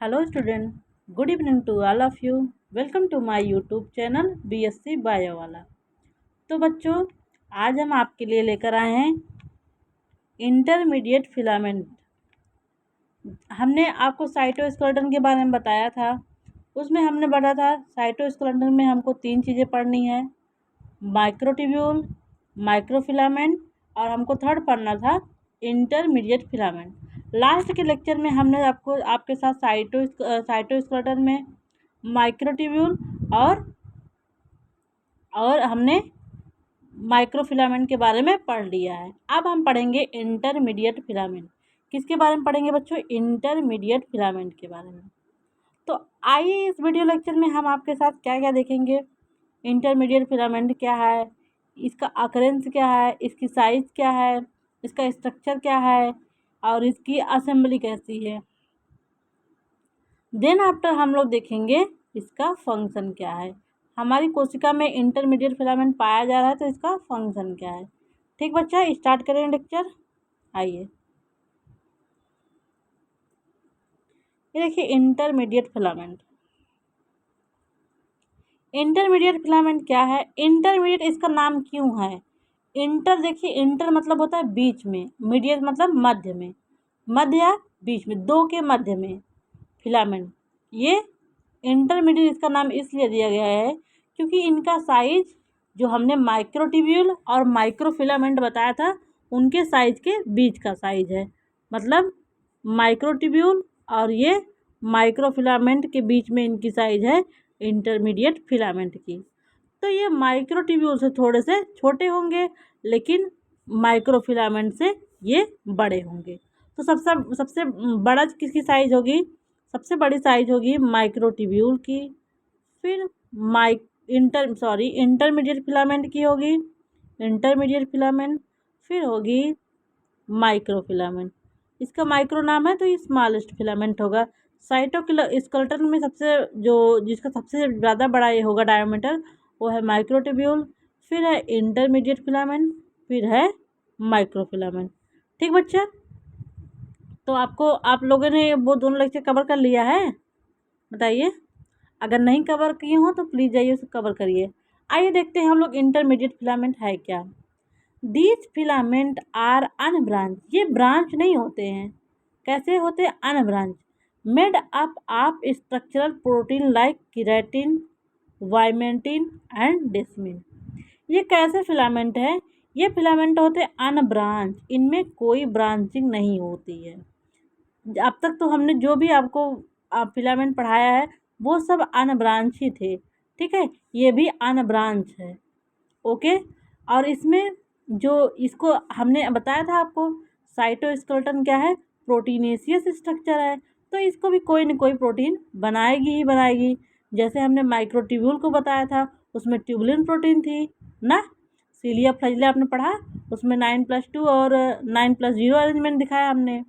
Hello student, good evening to all of you. Welcome to my YouTube channel BSc Bio वाला। तो बच्चों, आज हम आपके लिए लेकर आए हैं इंटरमीडिएट फिलामेंट। हमने आपको साइटोस्केलेटन के बारे में बताया था। उसमें हमने पढ़ा था साइटोस्केलेटन में हमको 3 चीज़ें पढ़नी है, माइक्रोट्यूब्यूल, माइक्रोफिलामेंट और हमको थर्ड पढ़ना था इंटरमीडिएट फिलामेंट। लास्ट के लेक्चर में हमने आपके साथ साइटोस्केलेटन में माइक्रोट्यूब्यूल और हमने माइक्रोफिलामेंट के बारे में पढ़ लिया है। अब हम पढ़ेंगे इंटरमीडिएट फिलामेंट। किसके बारे में पढ़ेंगे बच्चों? इंटरमीडिएट फिलामेंट के बारे में। तो आइए इस वीडियो लेक्चर में हम आपके साथ क्या क्या देखेंगे। इंटरमीडिएट फिलामेंट क्या है, इसका अकरेंस क्या है, इसकी साइज़ क्या है, इसका स्ट्रक्चर क्या है और इसकी असेंबली कैसी है। देन आफ्टर हम लोग देखेंगे इसका फंक्शन क्या है। हमारी कोशिका में इंटरमीडिएट फिलामेंट पाया जा रहा है तो इसका फंक्शन क्या है। ठीक बच्चा, स्टार्ट करें लेक्चर। आइए, ये देखिए इंटरमीडिएट फिलामेंट। इंटरमीडिएट फिलामेंट क्या है? इंटरमीडिएट इसका नाम क्यों है? इंटर, देखिए इंटर मतलब होता है बीच में, मीडिएट मतलब मध्य में, मध्य या बीच में, दो के मध्य में फिलामेंट। ये इंटरमीडिएट इसका नाम इसलिए दिया गया है क्योंकि इनका साइज जो हमने माइक्रोट्यूब्यूल और माइक्रोफिलामेंट बताया था उनके साइज के बीच का साइज है। मतलब माइक्रोट्यूब्यूल और ये माइक्रोफिलामेंट के बीच में इनकी साइज है इंटरमीडिएट फिलामेंट की। तो ये माइक्रोट्यूब्यूल से थोड़े से छोटे होंगे लेकिन माइक्रोफिलामेंट से ये बड़े होंगे। तो सबसे सबसे बड़ा किसकी साइज होगी? सबसे बड़ी साइज होगी माइक्रोट्यूब्यूल की। फिर इंटरमीडिएट फिलामेंट की होगी इंटरमीडिएट फिलामेंट। फिर होगी माइक्रोफिलामेंट, इसका माइक्रो नाम है तो ये स्मॉलेस्ट फिलामेंट होगा। साइटोस्केलेटन में जिसका सबसे ज़्यादा बड़ा ये होगा डायमीटर, वो है माइक्रोट्यूब्यूल। फिर है इंटरमीडिएट फिलामेंट, फिर है माइक्रोफिलामेंट। ठीक बच्चा, तो आप लोगों ने वो दोनों लेक्चर कवर कर लिया है? बताइए, अगर नहीं कवर किए हो तो प्लीज़ जाइए उसे कवर करिए। आइए देखते हैं हम लोग इंटरमीडिएट फिलामेंट है क्या। दीज फिलामेंट आर अनब्रांच, ये ब्रांच नहीं होते हैं। कैसे होते हैं? Unbranch, made up of structural protein like keratin, vimentin and desmin. ये कैसे फिलामेंट है? ये फिलामेंट होते हैं अनब्रांच, इनमें कोई ब्रांचिंग नहीं होती है। अब तक तो हमने जो भी आपको फिलामेंट पढ़ाया है वो सब अनब्रांच ही थे। ठीक है, ये भी अनब्रांच है। ओके, और इसमें जो इसको हमने बताया था आपको साइटोस्केलेटन क्या है? प्रोटीनेशियस स्ट्रक्चर है। तो इसको भी कोई न कोई प्रोटीन बनाएगी ही बनाएगी। जैसे हमने माइक्रोट्यूब्यूल को बताया था, उसमें ट्यूबुलिन प्रोटीन थी ना। सीलिया फ्लैजिला आपने पढ़ा, उसमें 9+2 और 9+0 अरेंजमेंट दिखाया हमने।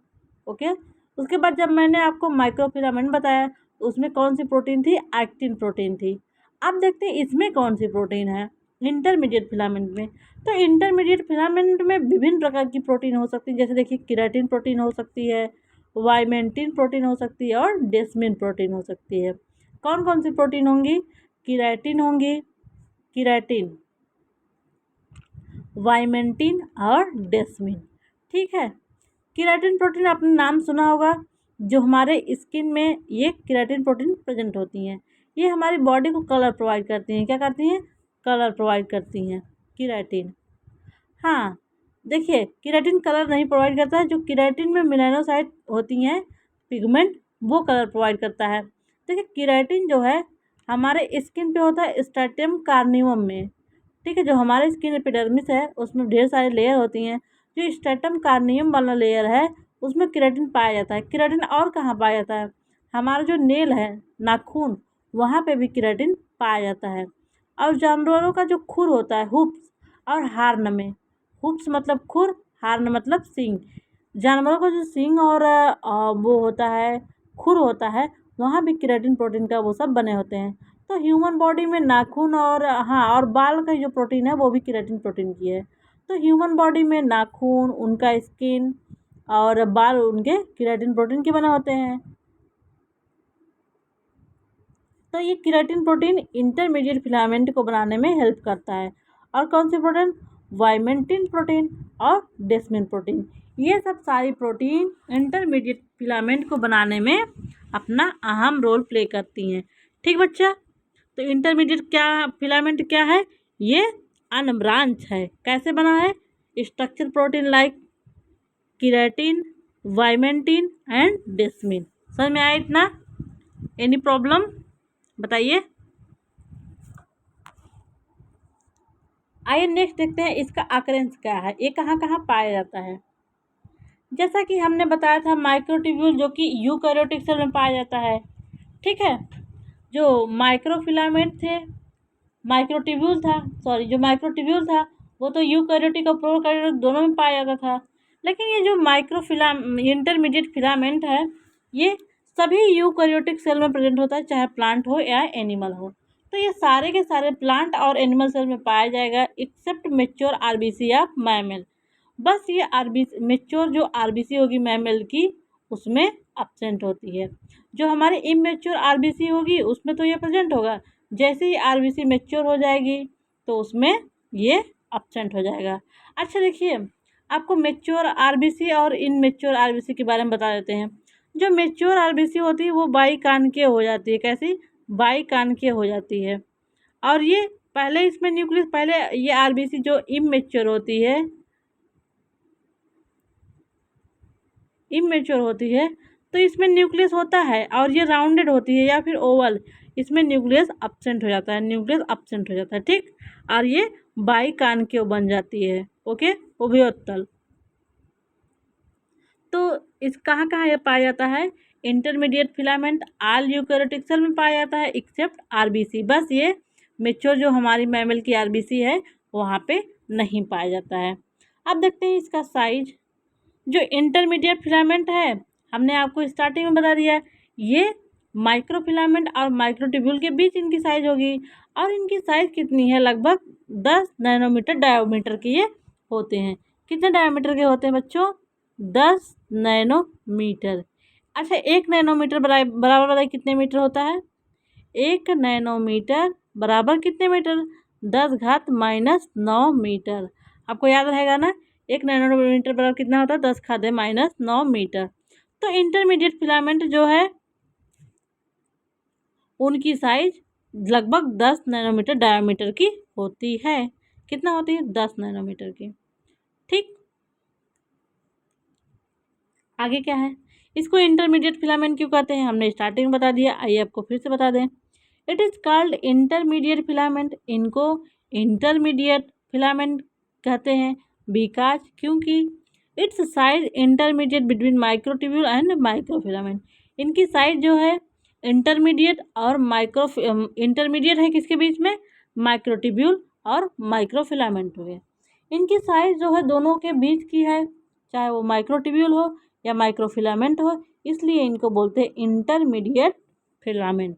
ओके, उसके बाद जब मैंने आपको माइक्रोफिलामेंट बताया तो उसमें कौन सी प्रोटीन थी? एक्टिन प्रोटीन थी। अब देखते हैं इसमें कौन सी प्रोटीन है इंटरमीडिएट फिलामेंट में। तो इंटरमीडिएट फिलामेंट में विभिन्न प्रकार की प्रोटीन हो सकती है। जैसे देखिए केराटिन प्रोटीन हो सकती है, वाइमेंटिन प्रोटीन हो सकती है और डेस्मिन प्रोटीन हो सकती है। कौन कौन सी प्रोटीन होंगी? केराटिन होंगी, केराटिन, वाइमेंटिन और डेस्मिन। ठीक है, केराटिन प्रोटीन आपने नाम सुना होगा, जो हमारे स्किन में ये केराटिन प्रोटीन प्रेजेंट होती हैं। ये हमारी बॉडी को कलर प्रोवाइड करती हैं। क्या करती हैं? कलर प्रोवाइड करती हैं केराटिन। हाँ, देखिए केराटिन कलर नहीं प्रोवाइड करता है, जो केराटिन में मेलानोसाइट होती हैं पिगमेंट, वो कलर प्रोवाइड करता है। देखिए केराटिन जो है हमारे स्किन पे होता है स्ट्रैटम कार्निवम में। ठीक है, जो हमारे स्किन एपिडर्मिस है उसमें ढेर सारी लेयर होती हैं। जो स्ट्रैटम कार्नियम वाला लेयर है उसमें केराटिन पाया जाता है। केराटिन और कहाँ पाया जाता है? हमारा जो नेल है, नाखून, वहाँ पे भी केराटिन पाया जाता है। और जानवरों का जो खुर होता है, हुप्स और हार्न में, हुप्स मतलब खुर, हार्न मतलब सींग, जानवरों का जो सींग और वो होता है, खुर होता है, वहाँ भी केराटिन प्रोटीन का वो सब बने होते हैं। तो ह्यूमन बॉडी में नाखून और हाँ, और बाल का जो प्रोटीन है वो भी केराटिन प्रोटीन की है। तो ह्यूमन बॉडी में नाखून, उनका स्किन और बाल उनके केराटिन प्रोटीन के बने होते हैं। तो ये केराटिन प्रोटीन इंटरमीडिएट फिलामेंट को बनाने में हेल्प करता है। और कौन से प्रोटीन? वाइमेंटिन प्रोटीन और डेस्मिन प्रोटीन। ये सब सारी प्रोटीन इंटरमीडिएट फिलामेंट को बनाने में अपना अहम रोल प्ले करती हैं। ठीक बच्चा, तो इंटरमीडिएट फिलामेंट क्या है? ये अनब्रांच है। कैसे बना है? Structure protein like keratin, vimentin and desmin. समझ में आया इतना? एनी प्रॉब्लम बताइए। आइए नेक्स्ट देखते हैं इसका अकरेंस क्या है, ये कहाँ कहाँ पाया जाता है। जैसा कि हमने बताया था माइक्रोट्यूब्यूल जो कि यूकैरियोटिक सेल में पाया जाता है। ठीक है, जो माइक्रोफिलामेंट थे, जो माइक्रोट्यूब्यूल था वो तो यूकैरियोटिक और प्रोकैरियोटिक दोनों में पाया जाता था। लेकिन ये जो इंटरमीडिएट फिलामेंट है ये सभी यूकैरियोटिक सेल में प्रेजेंट होता है, चाहे प्लांट हो या एनिमल हो। तो ये सारे के सारे प्लांट और एनिमल सेल में पाया जाएगा except mature RBC of mammal. बस ये आरबीसी मेच्योर जो आरबीसी होगी मैमल की उसमें एब्सेंट होती है। जो हमारे इमेच्योर आरबीसी होगी उसमें तो ये प्रेजेंट होगा। जैसे ही आरबीसी मेच्योर हो जाएगी तो उसमें ये एब्सेंट हो जाएगा। अच्छा देखिए, आपको मेच्योर आरबीसी और इनमेच्योर आरबीसी के बारे में बता देते हैं। जो मेच्योर आरबीसी होती है वो बाइकान्केव हो जाती है। कैसी? बाइकान्केव हो जाती है। और ये पहले इसमें न्यूक्लियस, पहले ये आरबीसी जो इमेच्योर होती है तो इसमें न्यूक्लियस होता है और ये राउंडेड होती है या फिर ओवल, इसमें न्यूक्लियस एब्सेंट हो जाता है। ठीक, और ये बाइकान्केव बन जाती है। ओके, उभयोत्तल। तो इस कहाँ कहाँ ये पाया जाता है? Intermediate filament all eukaryotic cell में पाया जाता है एक्सेप्ट आरबीसी। बस ये मेच्योर जो हमारी मैमल की आरबीसी है वहाँ पे नहीं पाया जाता है। अब देखते हैं इसका साइज। जो इंटरमीडिएट फिलामेंट है हमने आपको स्टार्टिंग में बता दिया, ये माइक्रोफिलामेंट और माइक्रोट्यूब्यूल के बीच इनकी साइज होगी। और इनकी साइज कितनी है? लगभग 10 नैनोमीटर डायोमीटर के ये होते हैं। कितने डायोमीटर के होते हैं बच्चों? 10 नैनोमीटर। अच्छा, 1 नैनोमीटर बराबर बताइए कितने मीटर होता है? 1 नैनोमीटर बराबर कितने मीटर? 10⁻⁹ मीटर। आपको याद रहेगा ना, 1 नैनोमीटर बराबर कितना होता है? 10⁻⁹ मीटर। तो इंटरमीडिएट फिलामेंट जो है उनकी साइज लगभग 10 नैनोमीटर डायमीटर की होती है। कितना होती है? 10 नैनोमीटर की। ठीक, आगे क्या है? इसको इंटरमीडिएट फिलामेंट क्यों कहते हैं हमने स्टार्टिंग में बता दिया, आइए आपको फिर से बता दें। It is called intermediate filament. इनको इंटरमीडिएट फिलामेंट कहते हैं बिकॉज क्योंकि it's size intermediate between microtubule and microfilament. इनकी साइज जो है इंटरमीडिएट और इंटरमीडिएट है किसके बीच में? माइक्रोट्यूब्यूल और माइक्रोफिलामेंट हुए। इनकी साइज जो है दोनों के बीच की है, चाहे वो माइक्रोट्यूब्यूल हो या माइक्रोफिलामेंट हो, इसलिए इनको बोलते हैं इंटरमीडिएट फिलामेंट।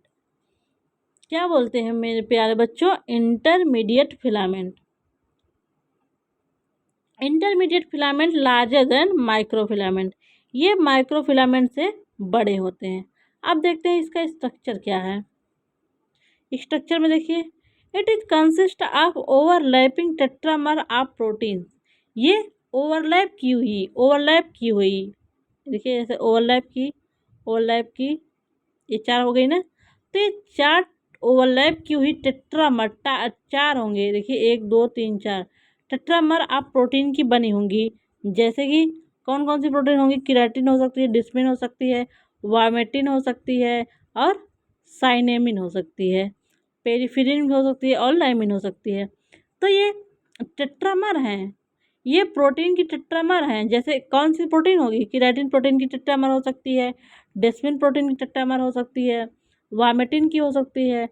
क्या बोलते हैं मेरे प्यारे बच्चों? Intermediate filament. Intermediate filament larger than microfilament. ये माइक्रोफिलामेंट से बड़े होते हैं। अब देखते हैं इसका स्ट्रक्चर क्या है। स्ट्रक्चर में देखिए, it is consist of overlapping tetramer of protein. ये ओवरलैप की हुई देखिए, ऐसे ओवरलैप की ये 4 हो गई ना। तो ये 4 ओवरलैप की हुई टेट्रामर 4 होंगे। देखिए 1 2 3 4 टेट्रामर आप प्रोटीन की बनी होंगी। जैसे कि कौन कौन सी प्रोटीन होंगी? केराटिन हो सकती है, डिस्मिन हो सकती है, वामेटिन हो सकती है और साइनेमिन हो सकती है, पेरिफेरिन हो सकती है और लाइमिन हो सकती है। तो ये टेट्रामर हैं, ये प्रोटीन की टेट्रामर हैं। जैसे कौन सी प्रोटीन होगी? केराटिन प्रोटीन की टेट्रामर हो सकती है, डेस्मिन प्रोटीन की टेट्रामर हो सकती है, वामेटिन की हो सकती है,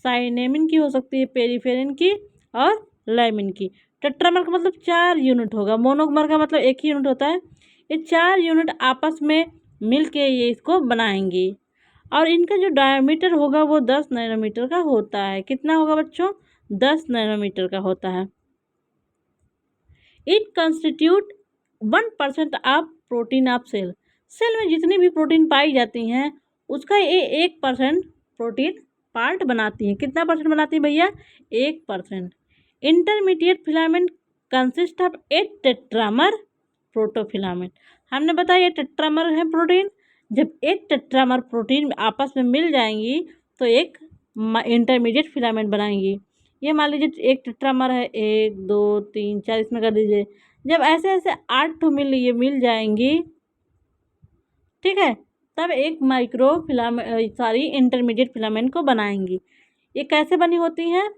साइनेमिन की हो सकती है, पेरिफेरिन की और लाइमिन की। टेट्रामर का मतलब 4 यूनिट होगा, मोनोमर का मतलब एक ही यूनिट होता है। ये 4 यूनिट आपस में मिल के ये इसको बनाएंगी और इनका जो डायमीटर होगा वो 10 नैनोमीटर का होता है। कितना होगा बच्चों? 10 नैनोमीटर का होता है। It constitute 1% of protein of cell में जितनी भी प्रोटीन पाई जाती हैं उसका ये 1% प्रोटीन पार्ट बनाती हैं। कितना परसेंट बनाती हैं भैया? 1%। Intermediate filament consist of 8 tetramer protofilament. हमने बताया ये टेट्रामर है प्रोटीन। जब 8 टेट्रामर प्रोटीन आपस में मिल जाएंगी तो एक इंटरमीडिएट फिलामेंट बनाएंगी। ये मान लीजिए एक टेट्रामर है, 1 2 3 4, इसमें कर दीजिए। जब ऐसे ऐसे 8 मिल जाएंगी, ठीक है, तब एक माइक्रो फिलामेंट इंटरमीडिएट फिलामेंट को बनाएंगी। ये कैसे बनी होती हैं?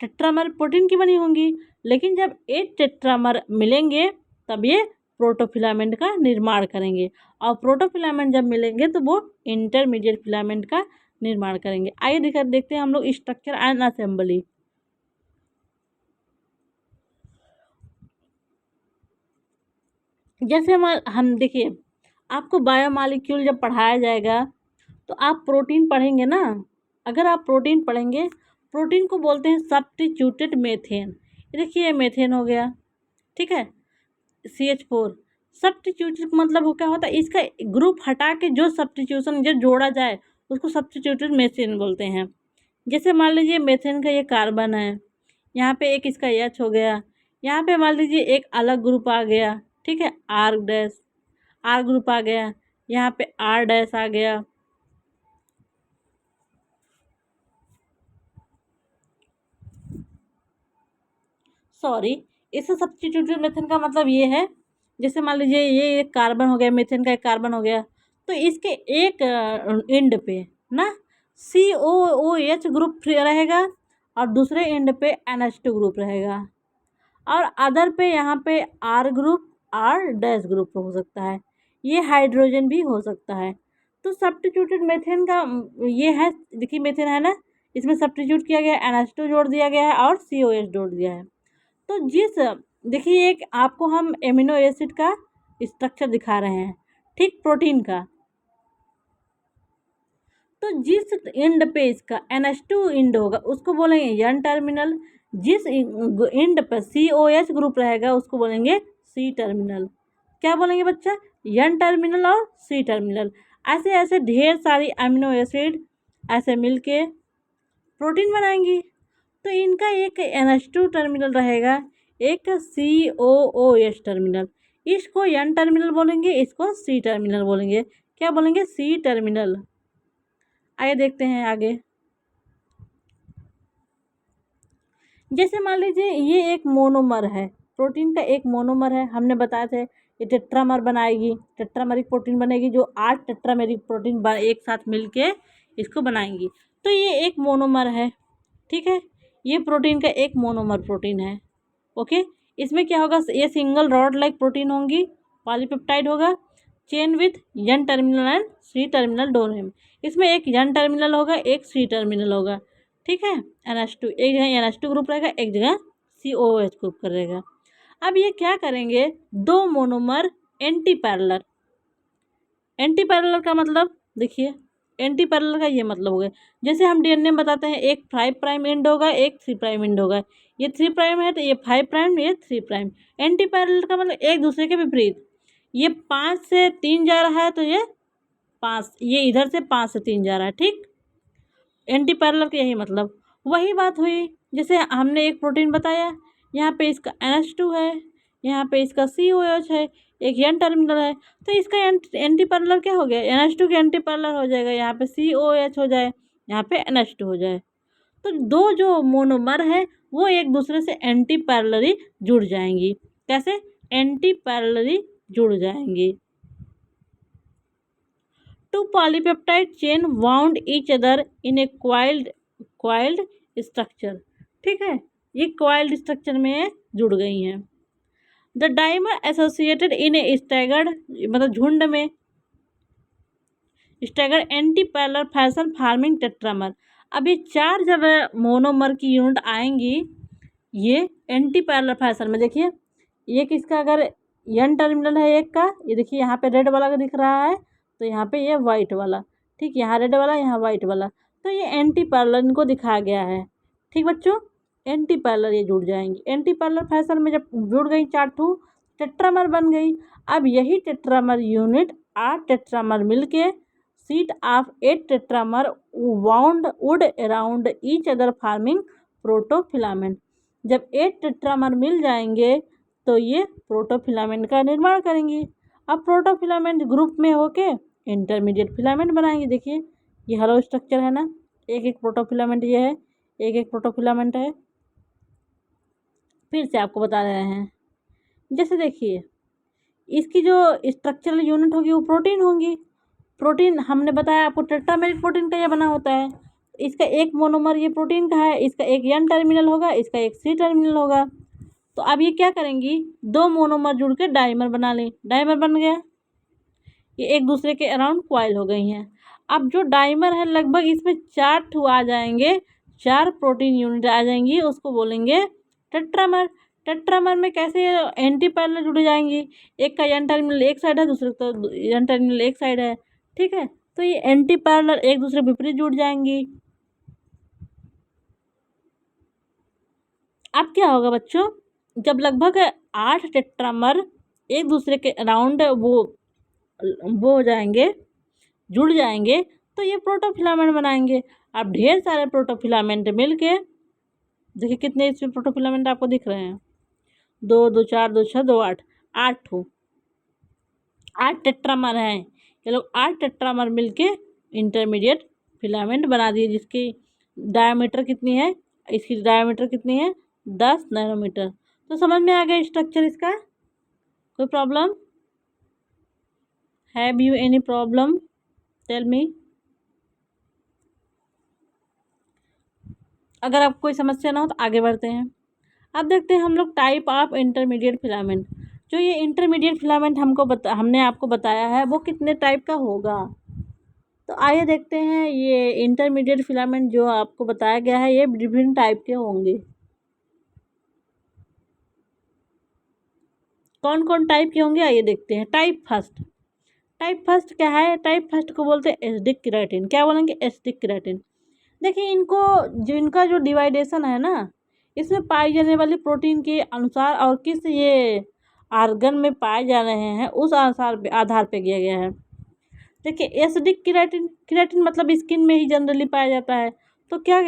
टेट्रामर प्रोटीन की बनी होंगी। लेकिन जब 8 टेट्रामर मिलेंगे तब ये प्रोटोफिलामेंट का निर्माण करेंगे, और प्रोटोफिलामेंट जब मिलेंगे तो वो इंटरमीडिएट फिलामेंट का निर्माण करेंगे। आइए देखते हैं हम लोग स्ट्रक्चर एंड असेंबली। जैसे हम देखिए, आपको बायोमॉलिक्यूल जब पढ़ाया जाएगा तो आप प्रोटीन पढ़ेंगे ना। अगर आप प्रोटीन पढ़ेंगे, प्रोटीन को बोलते हैं सब्स्टिट्यूटेड मेथेन। देखिए मेथेन हो गया, ठीक है, CH4। सब्स्टिट्यूटेड मतलब क्या होता है? इसका ग्रुप हटा के जो सब्स्टिट्यूशन जो जोड़ा जाए उसको सब्स्टिट्यूटेड मेथेन बोलते हैं। जैसे मान लीजिए मेथेन का ये कार्बन है, यहाँ पे एक इसका H हो गया, यहाँ पे मान लीजिए एक अलग ग्रुप आ गया, ठीक है, आर ग्रुप आ गया, यहाँ पे R- आ गया। सॉरी, इस सब्स्टिट्यूटेड मेथेन का मतलब ये है, जैसे मान लीजिए ये एक कार्बन हो गया, मेथेन का एक कार्बन हो गया, तो इसके एक एंड पे ना COOH ग्रुप रहेगा और दूसरे एंड पे NH2 ग्रुप रहेगा, और अदर पे यहाँ पे R ग्रुप R- हो सकता है, ये हाइड्रोजन भी हो सकता है। तो सब्स्टिट्यूटेड मेथेन का ये है, देखिए मेथेन है ना, इसमें सब्स्टिट्यूट किया गया, NH2 जोड़ दिया गया है और COH जोड़ दिया है। तो देखिए एक आपको हम एमिनो एसिड का स्ट्रक्चर दिखा रहे हैं, ठीक, प्रोटीन का। तो जिस एंड पे इसका NH2 एंड होगा उसको बोलेंगे N टर्मिनल। जिस एंड पर COH ग्रुप रहेगा उसको बोलेंगे C टर्मिनल। क्या बोलेंगे बच्चा? N टर्मिनल और C टर्मिनल। ऐसे ऐसे ढेर सारी अमीनो एसिड ऐसे मिलके प्रोटीन बनाएंगी। तो इनका एक NH2 टर्मिनल रहेगा, एक COOH टर्मिनल। इसको N टर्मिनल बोलेंगे, इसको C टर्मिनल बोलेंगे। क्या बोलेंगे? C terminal. आइए देखते हैं आगे। जैसे मान लीजिए ये एक मोनोमर है, प्रोटीन का एक मोनोमर है। हमने बताया थे ये टेट्रामर बनाएगी, टेट्रामेरिक प्रोटीन बनेगी, जो 8 टेट्रामेरिक प्रोटीन एक साथ मिलके इसको बनाएंगी। तो ये एक मोनोमर है, ठीक है, ये प्रोटीन का एक मोनोमर प्रोटीन है। ओके, इसमें क्या होगा? ये सिंगल रॉड लाइक प्रोटीन होंगी, पॉलीपेप्टाइड होगा, chain with N terminal and C terminal दोनों। इसमें एक N टर्मिनल होगा, एक C टर्मिनल होगा, ठीक है। NH2 एक जगह NH2 ग्रुप रहेगा, एक जगह COOH ग्रुप का रहेगा। अब ये क्या करेंगे? दो monomer anti parallel. Anti parallel का मतलब देखिए, एंटी पैरेलल का ये मतलब हो गया, जैसे हम DNA में बताते हैं एक 5 प्राइम एंड होगा, एक 3 प्राइम एंड होगा। ये 3 प्राइम है तो ये 5 प्राइम, ये 3 प्राइम। एंटी पैरेलल का मतलब एक दूसरे के विपरीत। ये 5 से 3 जा रहा है तो ये 5, ये इधर से 5 से 3 जा रहा है, ठीक। एंटी पैरेलल का यही मतलब। वही बात हुई, जैसे हमने एक प्रोटीन बताया, यहाँ पे इसका NH2 है, यहाँ पे इसका COH है, एक N टर्मिनल है, तो इसका एंटी पैरेलल क्या हो गया? NH2 के एंटी पैरेलल हो जाएगा, यहाँ पे COH हो जाए, यहाँ पे NH2 हो जाए। तो दो जो मोनोमर है वो एक दूसरे से एंटी पैरेलली जुड़ जाएंगी। कैसे? एंटी पैरेलली जुड़ जाएंगी। Two polypeptide chain wound each other in a coiled structure, ठीक है, ये क्वाइल्ड स्ट्रक्चर में जुड़ गई हैं। The dimer associated in a staggered, मतलब झुंड में, staggered anti parallel fashion forming tetramer. अब ये 4 जब मोनोमर की यूनिट आएंगी ये एंटी पैरेलल फैशन में, देखिए ये किसका, अगर N टर्मिनल है एक का, ये देखिए यहाँ पे रेड वाला दिख रहा है, तो यहाँ पे ये वाइट वाला, ठीक, यहाँ रेड वाला, यहाँ वाइट वाला, तो ये एंटी पैरेलल इनको दिखाया गया है, ठीक बच्चों। एंटी पैरेलल ये जुड़ जाएंगी। एंटी पैरेलल फैशन में जब जुड़ गई 4 ठू, टेट्रामर बन गई। अब यही टेट्रामर यूनिट 8 टेट्रामर मिलके sheet of 8 tetramer wound would around each other forming protofilament. जब 8 टेट्रामर मिल जाएंगे तो ये प्रोटोफिलामेंट का निर्माण करेंगी। अब प्रोटोफिलामेंट ग्रुप में होके इंटरमीडिएट फिलामेंट बनाएंगे। देखिए ये हेलो स्ट्रक्चर है ना, एक एक प्रोटोफिलामेंट ये है, एक एक प्रोटोफिलामेंट है। फिर से आपको बता रहे हैं, जैसे देखिए इसकी जो स्ट्रक्चरल यूनिट होगी वो प्रोटीन होंगी। प्रोटीन हमने बताया आपको टेट्रामेरिक प्रोटीन का यह बना होता है। इसका एक मोनोमर ये प्रोटीन का है, इसका एक एन टर्मिनल होगा, इसका एक सी टर्मिनल होगा। तो अब ये क्या करेंगी, दो मोनोमर जुड़ के डाइमर बना लें। डाइमर बन गया, ये एक दूसरे के अराउंड कॉइल हो गई हैं। अब जो डाइमर है लगभग इसमें 4 ठो आ जाएंगे, 4 प्रोटीन यूनिट आ जाएंगी, उसको बोलेंगे टेट्रामर। टेट्रामर में कैसे एंटी पैरेलल जुड़ जाएंगी, एक का एन टर्मिनल एक साइड है, दूसरे का एन टर्मिनल एक साइड है, ठीक है। तो ये एंटी पैरेलल एक दूसरे विपरीत जुड़ जाएंगी। अब क्या होगा बच्चों, जब लगभग 8 टेट्रामर एक दूसरे के अराउंड वो हो जाएंगे, जुड़ जाएंगे, तो ये प्रोटोफिलामेंट बनाएंगे। अब ढेर सारे प्रोटोफिलामेंट मिलके, देखिए कितने इसमें प्रोटोफिलामेंट आपको दिख रहे हैं, 2 2 4 2 6 2 8, 8 ठो, 8 टेट्रामर हैं। ये लोग 8 टेट्रामर मिलके इंटरमीडिएट फिलामेंट बना दिए, जिसकी डायमीटर कितनी है, इसकी डायमीटर कितनी है, 10 नैनोमीटर। तो समझ में आ गया स्ट्रक्चर इसका। कोई problem, have you any problem, tell me. अगर आपको कोई समस्या ना हो तो आगे बढ़ते हैं। अब देखते हैं हम लोग टाइप ऑफ इंटरमीडिएट फिलामेंट। जो ये इंटरमीडिएट फिलामेंट हमने आपको बताया है वो कितने टाइप का होगा, तो आइए देखते हैं। ये इंटरमीडिएट फिलामेंट जो आपको बताया गया है ये विभिन्न टाइप के होंगे। कौन कौन टाइप के होंगे आइए देखते हैं। टाइप फर्स्ट, टाइप फर्स्ट क्या है, टाइप फर्स्ट को बोलते हैं एसिडिक केराटिन। क्या बोलेंगे, एसिडिक केराटिन। देखिए इनको जो इनका जो डिवाइडेशन है ना, इसमें पाई जाने वाली प्रोटीन के अनुसार और किस ये आर्गन में पाए जा रहे हैं उस आधार पे किया गया है। देखिए एसिडिक केराटिन, केराटिन मतलब स्किन में ही जनरली पाया जाता है। तो क्या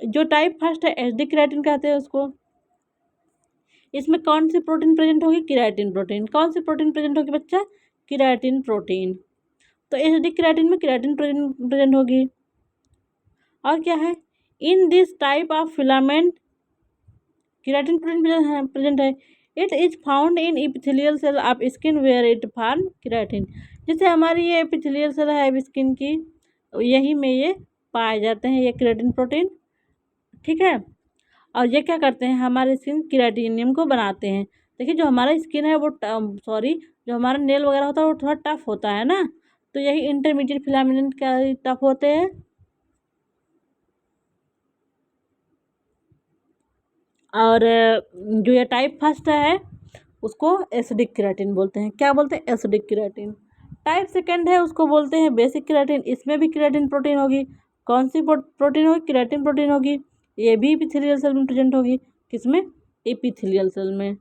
जो टाइप फर्स्ट है एसिडिक केराटिन कहते हैं उसको। इसमें कौन सी प्रोटीन प्रेजेंट होगी, केराटिन प्रोटीन। कौन सी प्रोटीन प्रेजेंट होगी बच्चा, केराटिन प्रोटीन। तो एसिडिक केराटिन में केराटिन प्रेजेंट होगी। और क्या है, in this type of filament keratin protein present है। It is found in epithelial cell of skin where it form keratin. जैसे हमारी ये एपिथेलियल सेल है स्किन की, यही में ये पाए जाते हैं ये केराटिन प्रोटीन, ठीक है। और ये क्या करते हैं, हमारे स्किन केराटिनियम को बनाते हैं। देखिए जो हमारा स्किन है वो जो हमारा नेल वगैरह होता है वो थोड़ा टफ होता है ना, तो यही इंटरमीडिएट फिलामेंट क्या टफ होते हैं। और जो ये टाइप फर्स्ट है उसको एसिडिक केराटिन बोलते हैं। क्या बोलते हैं, एसिडिक केराटिन। टाइप सेकंड है उसको बोलते हैं बेसिक केराटिन। इसमें भी केराटिन प्रोटीन होगी। कौन सी प्रोटीन होगी, केराटिन प्रोटीन होगी। ये भी एपिथेलियल सेल में प्रेजेंट होगी, किसमें, एपिथेलियल सेल में।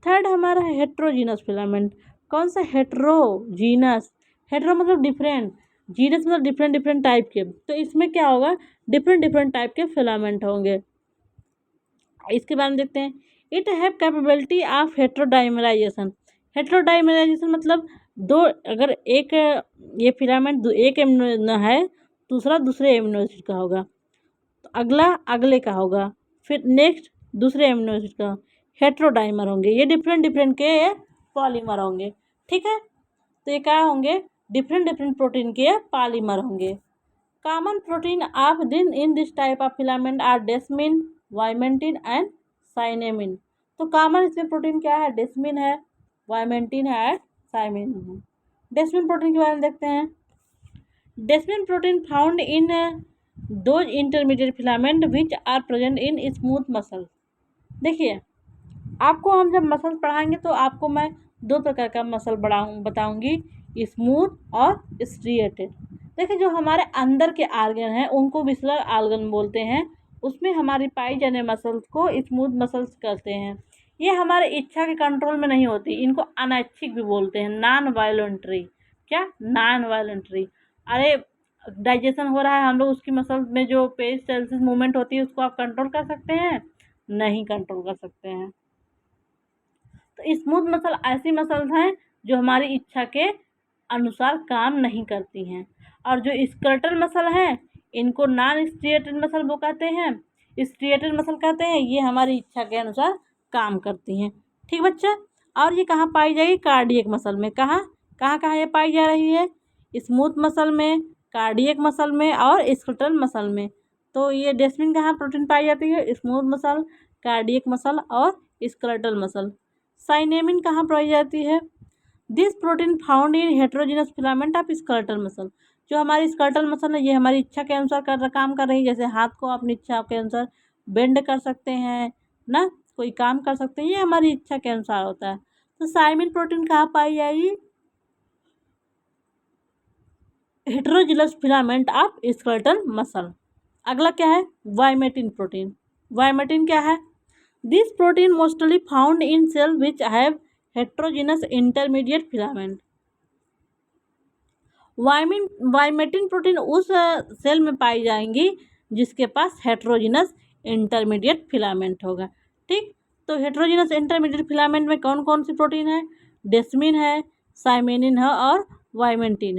थर्ड हमारा है हेट्रोजीनस फिलामेंट। कौन सा, हेट्रोजीनस। हेट्रो मतलब डिफरेंट, जीनस मतलब डिफरेंट डिफरेंट टाइप के। तो इसमें क्या होगा, डिफरेंट डिफरेंट टाइप के फिलामेंट होंगे। इसके बारे में देखते हैं। It have capability of heterodimerization. Heterodimerization मतलब दो, अगर एक ये फिलामेंट एक एमिनो है, दूसरा दूसरे एमिनो एसिड का होगा, तो अगला अगले का होगा, फिर नेक्स्ट दूसरे एमिनो एसिड का, हेट्रोडाइमर होंगे। ये डिफरेंट डिफरेंट के पॉलीमर होंगे, ठीक है। तो ये क्या होंगे, डिफरेंट डिफरेंट प्रोटीन के पॉलीमर होंगे। Common protein of them in this type of filament are desmin, vimentin and synemin. तो कॉमन इसमें प्रोटीन क्या है, डेस्मिन है, वाइमेंटिन है, साइमिन है। डेस्मिन प्रोटीन के बारे में देखते हैं। Desmin protein found in those intermediate filament which are present in smooth muscle. देखिए आपको हम जब मसल पढ़ाएंगे तो आपको मैं 2 प्रकार का मसल बताऊंगी, स्मूथ और स्ट्रिएटेड। देखिए जो हमारे अंदर के आर्गन हैं उनको विस्लर आर्गन बोलते हैं, उसमें हमारी पाई जाने मसल्स को स्मूथ मसल्स कहते हैं। ये हमारे इच्छा के कंट्रोल में नहीं होती, इनको अनैच्छिक भी बोलते हैं, नॉन वायलेंटरी। क्या, नॉन वायलेंटरी। अरे डाइजेशन हो रहा है, हम लोग उसकी मसल्स में जो पेरिस्टाल्सिस मूवमेंट होती है उसको आप कंट्रोल कर सकते हैं? नहीं कंट्रोल कर सकते हैं। तो स्मूथ मसल ऐसी मसल्स हैं जो हमारी इच्छा के अनुसार काम नहीं करती हैं, और जो स्केलेटल मसल हैं इनको नॉन स्ट्रिएटेड मसल वो कहते हैं, स्ट्रिएटेड मसल कहते हैं। ये हमारी इच्छा के अनुसार काम करती हैं। ठीक बच्चा। और ये कहाँ पाई जाएगी? कार्डियक मसल में। कहाँ कहाँ कहाँ ये पाई जा रही है? स्मूथ मसल में, कार्डियक मसल में और स्केलेटल मसल में। तो ये डेस्मिन कहाँ प्रोटीन पाई जाती है? स्मूथ मसल, कार्डियक मसल और स्केलेटल मसल। साइनेमिन कहाँ पाई जाती है? This protein found in heterogeneous filament of skeletal muscle. जो हमारी स्केलेटल मसल है ये हमारी इच्छा के अनुसार काम कर रही है। जैसे हाथ को अपनी इच्छा के अनुसार बेंड कर सकते हैं ना, कोई काम कर सकते हैं, ये हमारी इच्छा के अनुसार होता है। तो साइमिन प्रोटीन कहाँ पाई जाएगी? Heterogeneous filament of skeletal muscle. अगला क्या है? Vimentin protein. वाइमेटिन क्या है? This protein mostly found in cell which have heterogeneous intermediate filament. Vimentin protein उस सेल में पाई जाएंगी जिसके पास हेट्रोजीनस इंटरमीडिएट फिलामेंट होगा। ठीक। तो हेट्रोजीनस इंटरमीडिएट फिलामेंट में कौन कौन सी प्रोटीन है? डेस्मिन है, साइमेनिन है और वाइमेटिन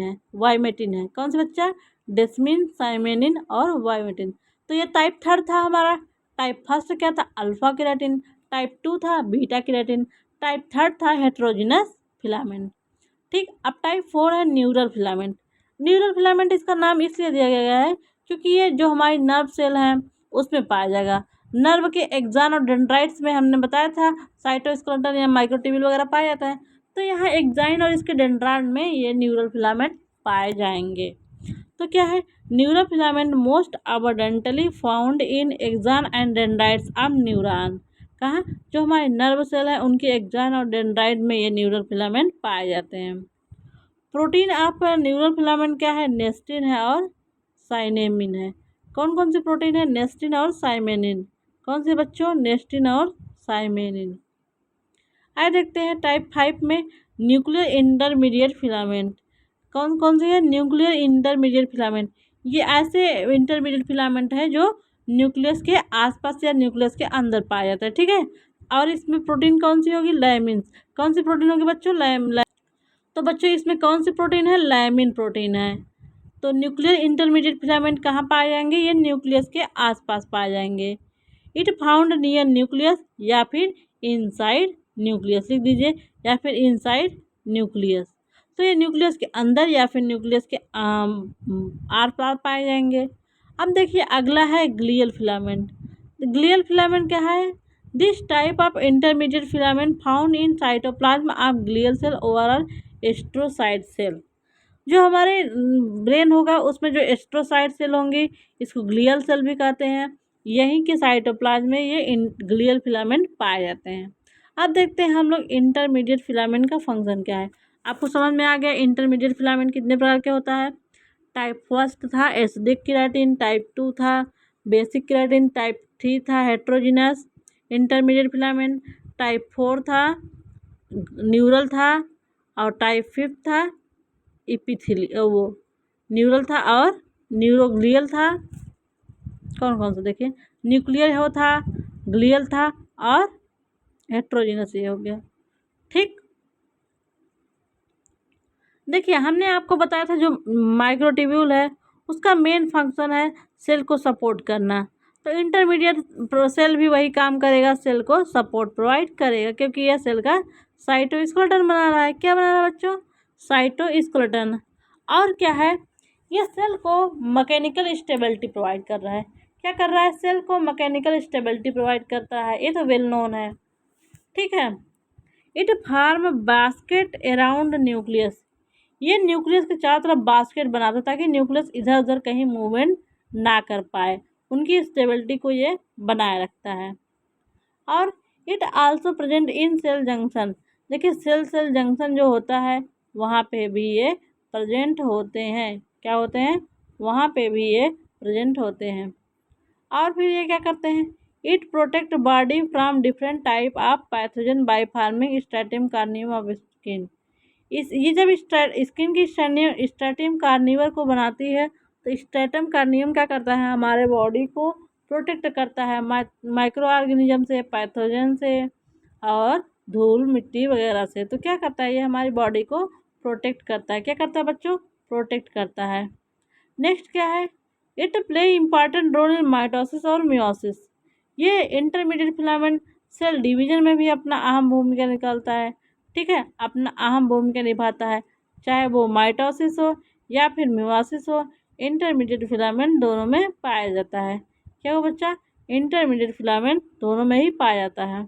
है। कौन सी बच्चा? डेस्मिन, साइमेनिन और वाइमेटिन। तो ये टाइप थर्ड था हमारा। टाइप फर्स्ट क्या था? Alpha keratin. टाइप टू था बीटा केराटिन। टाइप थर्ड था हेट्रोजीनस फिलामेंट। ठीक। अब टाइप फोर है न्यूरल फिलामेंट। न्यूरल फिलामेंट इसका नाम इसलिए दिया गया है क्योंकि ये जो हमारी नर्व सेल हैं उसमें पाया जाएगा। नर्व के एक्सॉन और डेंड्राइट्स में हमने बताया था साइटोस्केलेटन या माइक्रोट्यूब्यूल वगैरह पाया जाता है। तो यहाँ एक्सॉन और इसके डेंड्राइट में ये न्यूरल फिलामेंट पाए जाएंगे। तो क्या है? Neural filament most abundantly found in axon and dendrites of neuron. कहाँ? जो हमारे नर्व सेल है उनके एक्सॉन और डेंड्राइट में ये न्यूरल फिलामेंट पाए जाते हैं। प्रोटीन ऑफ न्यूरल फिलामेंट क्या है? नेस्टिन है और साइनेमिन है। कौन कौन सी प्रोटीन है? नेस्टिन और साइमेनिन। कौन से बच्चों? नेस्टिन और साइमेनिन। आइए देखते हैं टाइप फाइव में न्यूक्लियर इंटरमीडिएट फिलामेंट। कौन कौन सी है? Nuclear intermediate filament. ये ऐसे इंटरमीडिएट फिलामेंट है जो न्यूक्लियस के आसपास या न्यूक्लियस के अंदर पाया जाता है। ठीक है। और इसमें प्रोटीन कौन सी होगी? लैमिन्स। कौन सी प्रोटीन होगी बच्चों? तो बच्चों इसमें कौन सी प्रोटीन है? लैमिन प्रोटीन है। तो न्यूक्लियर इंटरमीडिएट फिलामेंट कहाँ पाए जाएंगे? ये न्यूक्लियस के आसपास पाए जाएंगे। इट फाउंड नियर न्यूक्लियस या फिर इनसाइड न्यूक्लियस, लिख दीजिए, या फिर इनसाइड न्यूक्लियस। तो ये न्यूक्लियस के अंदर या फिर न्यूक्लियस के आर पार पाए जाएंगे। अब देखिए अगला है ग्लियल फिलामेंट। ग्लियल फिलामेंट क्या है? This type of intermediate filament found in cytoplasm of glial cell overall astrocyte cell. जो हमारे ब्रेन होगा उसमें जो एस्ट्रोसाइट सेल होंगी इसको ग्लियल सेल भी कहते हैं। यहीं के साइटोप्लाज्म में ये ग्लियल फिलामेंट पाए जाते हैं। अब देखते हैं हम लोग इंटरमीडिएट फिलामेंट का फंक्शन क्या है। आपको समझ में आ गया इंटरमीडिएट फिलामेंट कितने प्रकार के होता है। टाइप फर्स्ट था एसिडिक केराटिन, टाइप टू था बेसिक केराटिन, टाइप थ्री था heterogeneous intermediate filament, type four था न्यूरल था, और टाइप फिफ्थ था इपिथिली वो न्यूरल था और न्यूरोग्लियल था। कौन कौन सा देखिए, न्यूक्लियर हो था, ग्लियल था और हेट्रोजीनस ये हो गया। ठीक। देखिए हमने आपको बताया था जो माइक्रोट्यूब्यूल है उसका मेन फंक्शन है सेल को सपोर्ट करना। तो इंटरमीडिएट सेल भी वही काम करेगा, सेल को सपोर्ट प्रोवाइड करेगा, क्योंकि यह सेल का साइटोस्केलेटन बना रहा है। क्या बना रहा है बच्चों? साइटोस्केलेटन। और क्या है? ये सेल को मैकेनिकल स्टेबिलिटी प्रोवाइड कर रहा है। क्या कर रहा है? सेल को मैकेनिकल स्टेबिलिटी प्रोवाइड करता है, ये तो वेल नोन है। ठीक है। It form basket around nucleus. ये न्यूक्लियस के चारों तरफ बास्केट बनाता है ताकि न्यूक्लियस इधर उधर कहीं मूवमेंट ना कर पाए, उनकी स्टेबिलिटी को ये बनाए रखता है। और it also present in cell junction. देखिए सेल सेल जंक्शन जो होता है वहाँ पे भी ये प्रेजेंट होते हैं। क्या होते हैं? वहाँ पे भी ये प्रेजेंट होते हैं। और फिर ये क्या करते हैं? It protect body from different type of pathogen by forming stratum corneum of skin. इस ये जब स्किन की स्ट्रैटम कार्निवर को बनाती है तो स्ट्रैटम कार्नियम क्या करता है, हमारे बॉडी को प्रोटेक्ट करता है माइक्रो ऑर्गेनिज्म से, पैथोजन से और धूल मिट्टी वगैरह से। तो क्या करता है, ये हमारी बॉडी को प्रोटेक्ट करता है। क्या करता है बच्चों, प्रोटेक्ट करता है। नेक्स्ट क्या है, it play important role in mitosis और मियोसिस। ये इंटरमीडिएट फिलामेंट सेल डिवीजन में भी अपना अहम भूमिका निकालता है। ठीक है, अपना अहम भूमिका निभाता है, चाहे वो माइटोसिस हो या फिर मियोसिस हो, इंटरमीडिएट फिलामेंट दोनों में पाया जाता है। क्या हो बच्चा, इंटरमीडिएट फिलामेंट दोनों में ही पाया जाता है।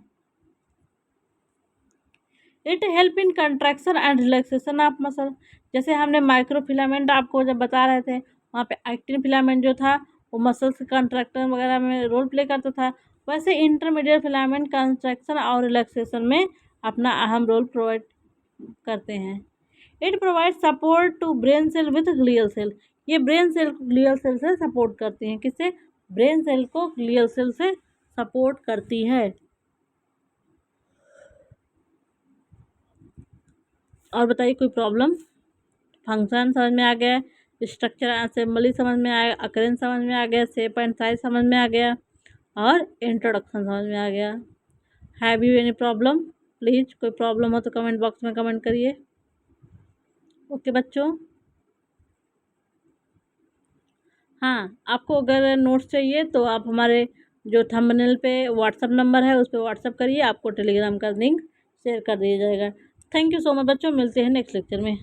It help in contraction and relaxation of muscle. जैसे हमने माइक्रो फिलामेंट आपको जब बता रहे थे, वहाँ पे एक्टिन फिलामेंट जो था वो मसल्स कंट्रैक्शन वगैरह में रोल प्ले करता था, वैसे इंटरमीडिएट फिलामेंट कंट्रैक्शन और रिलैक्सेशन में अपना अहम रोल प्रोवाइड करते हैं। It provide support to brain cell with glial cell. ये ब्रेन सेल को ग्लियल सेल से सपोर्ट करती हैं। किससे, ब्रेन सेल को ग्लियल सेल से सपोर्ट करती है। और बताइए कोई प्रॉब्लम। फंक्शन समझ में आ गया, स्ट्रक्चर असेंबली समझ में आ गया, अकरेंस समझ में आ गया, शेप एंड साइज समझ में आ गया और इंट्रोडक्शन समझ में आ गया। Have you any problem, please कोई प्रॉब्लम हो तो कमेंट बॉक्स में कमेंट करिए। ओके बच्चों, हाँ आपको अगर नोट्स चाहिए तो आप हमारे जो थंबनेल पे व्हाट्सअप नंबर है उस पर व्हाट्सअप करिए, आपको टेलीग्राम का लिंक शेयर कर दिया जाएगा। थैंक यू सो मच बच्चों, मिलते हैं नेक्स्ट लेक्चर में।